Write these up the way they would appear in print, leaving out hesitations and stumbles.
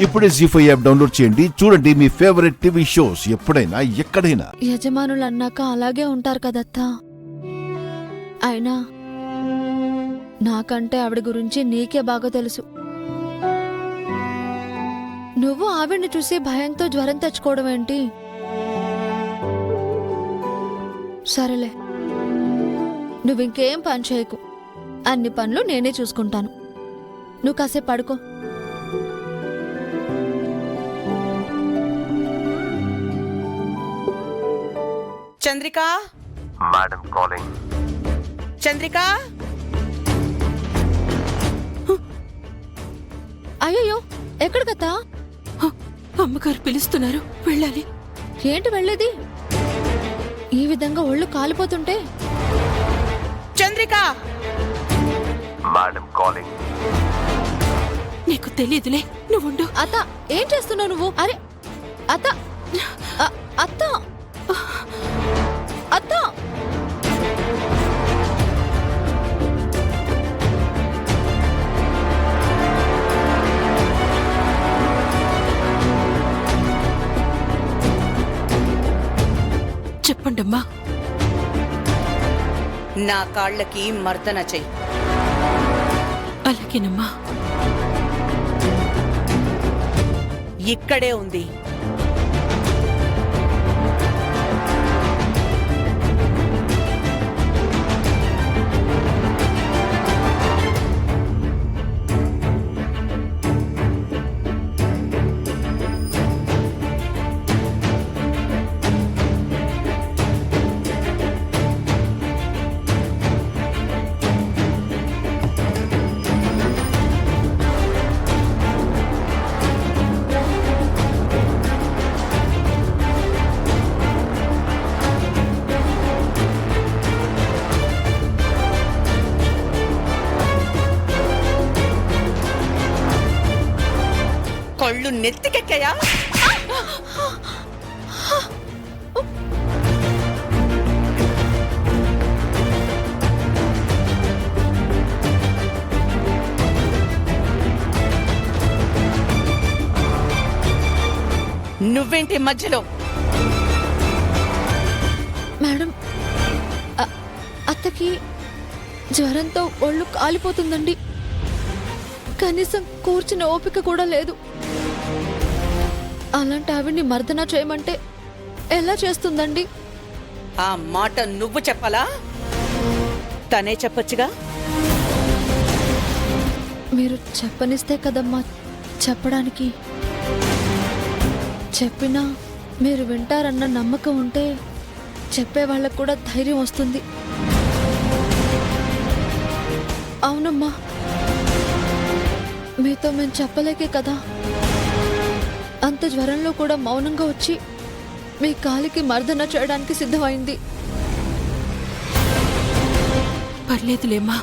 ఇప్పుడే జీ5 app download చేయండి. చూడండి మీ ఫేవరెట్ టీవీ షోస్ ఎప్పుడైనా ఎక్కడైనా. యజమానులు అన్నాక అలాగే ఉంటారు కదత్తా. అయినా నాకంటే ఆవిడ గురించి నీకే బాగా తెలుసు. నువ్వు ఆవిడ్ని చూసి భయంతో జ్వరం తెచ్చుకోవడం ఏంటి? సరేలే, నువ్వింకేం పని చేయకు. అన్ని పనులు నేనే చూసుకుంటాను. నువ్వు కాసేపు పడుకో. Chandrika madam calling. చంద్రిక అయ్యయ్యో, ఎక్కడికత్తా? అమ్మగారు పిలుస్తున్నారు, వెళ్ళాలి. ఏంటి వెళ్ళేది? ఈ విధంగా ఒళ్ళు కాలిపోతుంటే. Chandrika madam calling. నీకు తెలియదులే, నువ్వుండు. అత్త, ఏం చేస్తున్నావు నువ్వు? అరే అత్త, అత్త, అత్త. చెప్పండమ్మా. నా కాళ్ళకి మర్దన చెయ్యి. అలాగేనమ్మా. ఇక్కడే ఉంది. కళ్ళు నెత్తికెక్కాయా? నువ్వేంటి మధ్యలో? మేడం, అత్తకి జ్వరంతో ఒళ్ళు కాలిపోతుందండి. కనీసం కూర్చుని ఓపిక కూడా లేదు. అలాంటి ఆవిడ్ని మర్దన చేయమంటే ఎలా చేస్తుందండి? ఆ మాట నువ్వు చెప్పాలా? తనే చెప్పొచ్చుగా. మీరు చెప్పనిస్తే కదమ్మా చెప్పడానికి. చెప్పినా మీరు వింటారన్న నమ్మకం ఉంటే చెప్పే వాళ్ళకు కూడా ధైర్యం వస్తుంది. అవునమ్మా, మీతో మేము చెప్పలేకే కదా అంత జ్వరంలో కూడా మౌనంగా వచ్చి మీ కాలికి మర్దన చేయడానికి సిద్ధమైంది. పర్లేదులేమ్మా,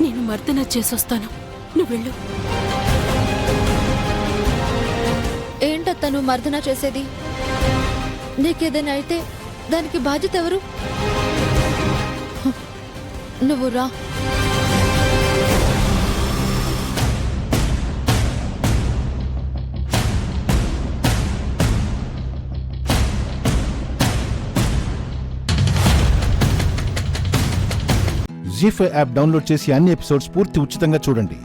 నేను మర్దన చేసొస్తాను. నువ్వు వెళ్ళు. ఏంటత్తను మర్దన చేసేది? నీకేదైనా అయితే దానికి బాధ్యత ఎవరు? నువ్వు రా. జీ5 యాప్ డౌన్లోడ్ చేసి అన్ని ఎపిసోడ్స్ పూర్తి ఉచితంగా చూడండి.